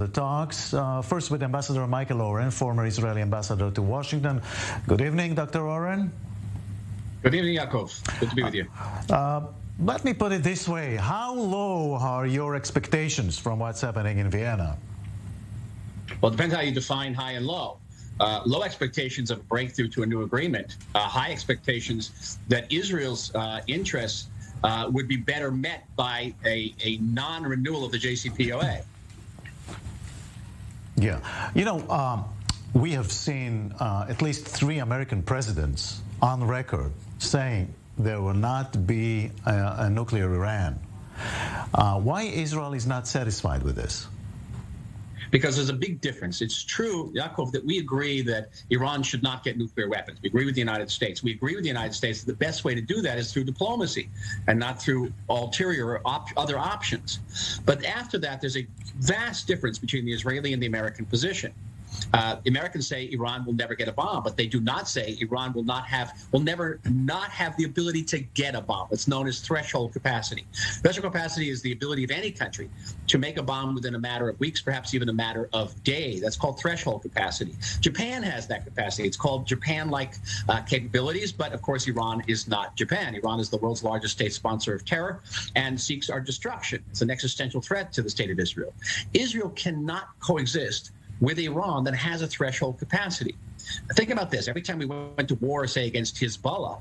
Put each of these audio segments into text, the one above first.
The talks, first with Ambassador Michael Oren, former Israeli ambassador to Washington. Good evening, Dr. Oren. Good evening, Yaakov. Good to be with you. Let me put it this way. How low are your expectations from what's happening in Vienna? Well, it depends how you define high and low. Low expectations of a breakthrough to a new agreement. High expectations that Israel's interests would be better met by a non-renewal of the JCPOA. Yeah. You know, we have seen at least 3 American presidents on record saying there will not be a nuclear Iran. Why Israel is not satisfied with this? Because there's a big difference. It's true, Yaakov, that we agree that Iran should not get nuclear weapons. We agree with the United States. We agree with the United States that the best way to do that is through diplomacy and not through ulterior or other options. But after that, there's a vast difference between the Israeli and the American position. Americans say Iran will never get a bomb, but they do not say Iran will never not have the ability to get a bomb. It's known as threshold capacity. Threshold capacity is the ability of any country to make a bomb within a matter of weeks, perhaps even a matter of days. That's called threshold capacity. Japan has that capacity. It's called Japan-like capabilities, but of course Iran is not Japan. Iran is the world's largest state sponsor of terror and seeks our destruction. It's an existential threat to the state of Israel. Israel cannot coexist with Iran that has a threshold capacity. Think about this. Every time we went to war, say, against Hezbollah,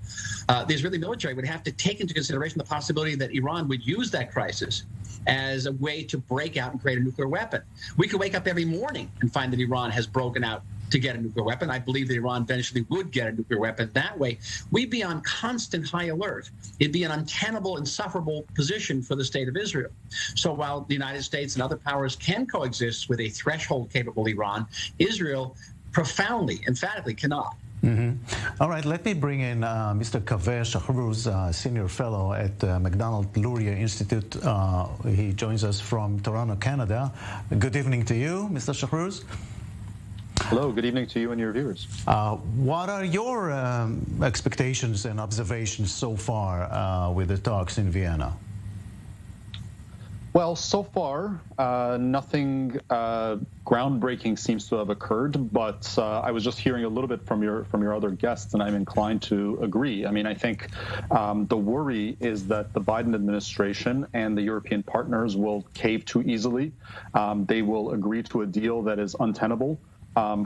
the Israeli military would have to take into consideration the possibility that Iran would use that crisis as a way to break out and create a nuclear weapon. We could wake up every morning and find that Iran has broken out to get a nuclear weapon. I believe that Iran eventually would get a nuclear weapon. That way, we'd be on constant high alert. It'd be an untenable, insufferable position for the state of Israel. So while the United States and other powers can coexist with a threshold-capable Iran, Israel profoundly, emphatically cannot. Mm-hmm. All right, let me bring in Mr. Kaveh Shahrooz, senior fellow at Macdonald-Laurier Institute. He joins us from Toronto, Canada. Good evening to you, Mr. Shahrooz. Hello, good evening to you and your viewers. What are your expectations and observations so far with the talks in Vienna? Well, so far, nothing groundbreaking seems to have occurred, but I was just hearing a little bit from your other guests, and I'm inclined to agree. I mean, I think the worry is that the Biden administration and the European partners will cave too easily. They will agree to a deal that is untenable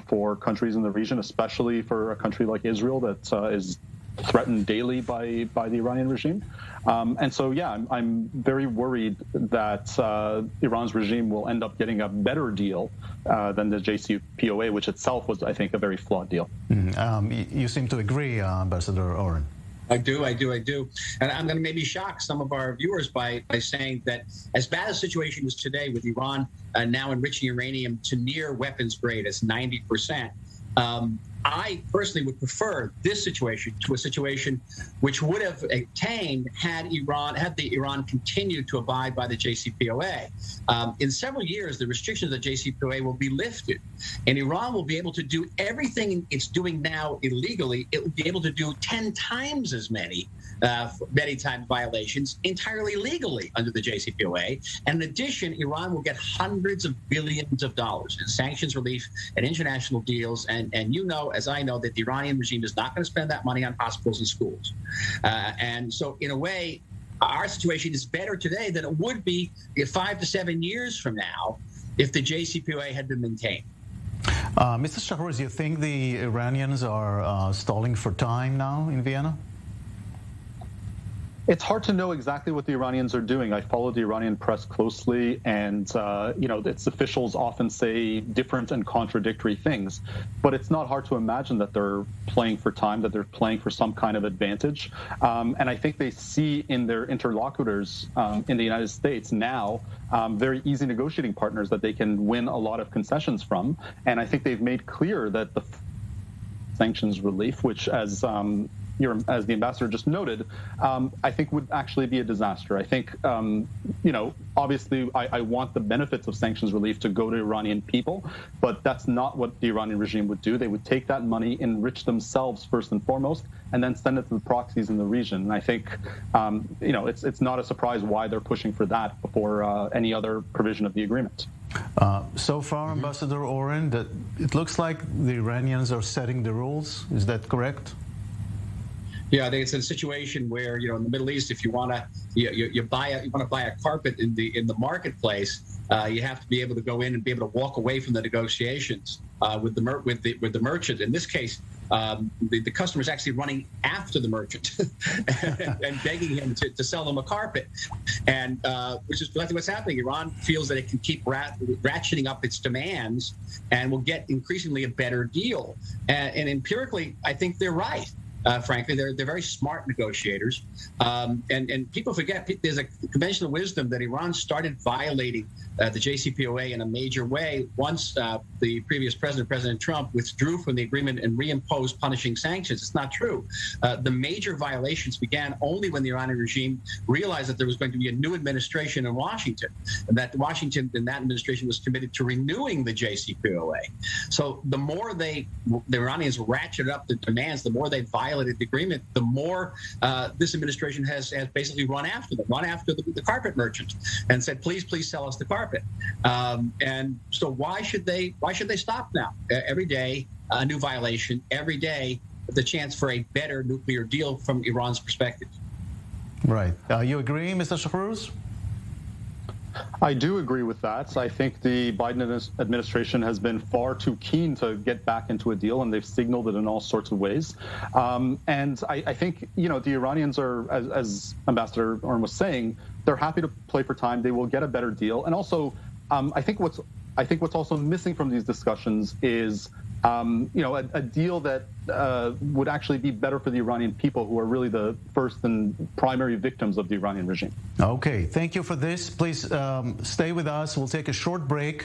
for countries in the region, especially for a country like Israel that is threatened daily by the Iranian regime. And so, yeah, I'm very worried that Iran's regime will end up getting a better deal than the JCPOA, which itself was, I think, a very flawed deal. You seem to agree, Ambassador Oren. I do. And I'm going to maybe shock some of our viewers by saying that as bad a situation is today with Iran now enriching uranium to near weapons grade as 90%, I personally would prefer this situation to a situation which would have obtained had Iran continued to abide by the JCPOA. In several years, the restrictions of the JCPOA will be lifted, and Iran will be able to do everything it's doing now illegally. It will be able to do 10 times as many time violations entirely legally under the JCPOA. And in addition, Iran will get hundreds of billions of dollars in sanctions relief and international deals. And you know, as I know, that the Iranian regime is not going to spend that money on hospitals and schools. And so in a way, our situation is better today than it would be 5 to 7 years from now if the JCPOA had been maintained. Mr. Shahrooz, you think the Iranians are stalling for time now in Vienna? It's hard to know exactly what the Iranians are doing. I follow the Iranian press closely, and its officials often say different and contradictory things. But it's not hard to imagine that they're playing for time, that they're playing for some kind of advantage. And I think they see in their interlocutors in the United States now very easy negotiating partners that they can win a lot of concessions from. And I think they've made clear that the sanctions relief, which as the ambassador just noted, I think would actually be a disaster. I think, obviously I want the benefits of sanctions relief to go to Iranian people, but that's not what the Iranian regime would do. They would take that money, enrich themselves first and foremost, and then send it to the proxies in the region. And I think, it's not a surprise why they're pushing for that before any other provision of the agreement. So far, Ambassador Oren, that it looks like the Iranians are setting the rules. Is that correct? Yeah, I think it's a situation where, you know, in the Middle East, if you want to you want to buy a carpet in the marketplace, you have to be able to go in and be able to walk away from the negotiations with the merchant. In this case, the customer is actually running after the merchant and begging him to sell them a carpet, and which is exactly what's happening. Iran feels that it can keep ratcheting up its demands and will get increasingly a better deal. And empirically, I think they're right. Frankly, they're very smart negotiators, and people forget there's a conventional wisdom that Iran started violating the JCPOA in a major way once the previous President Trump, withdrew from the agreement and reimposed punishing sanctions. It's not true. The major violations began only when the Iranian regime realized that there was going to be a new administration in Washington, and that Washington and that administration was committed to renewing the JCPOA. So the more the Iranians ratcheted up the demands, the more they violated the agreement, the more this administration has basically run after the carpet merchant and said, please sell us the carpet. And so why should they stop now? Every day, a new violation. Every day, the chance for a better nuclear deal from Iran's perspective. Right. You agree, Mr. Shahrooz? I do agree with that. I think the Biden administration has been far too keen to get back into a deal, and they've signaled it in all sorts of ways. And I think, you know, the Iranians are, as Ambassador Oren was saying, they're happy to play for time. They will get a better deal. And also, I think what's also missing from these discussions is, you know, a deal that would actually be better for the Iranian people, who are really the first and primary victims of the Iranian regime. Okay, thank you for this. Please stay with us. We'll take a short break.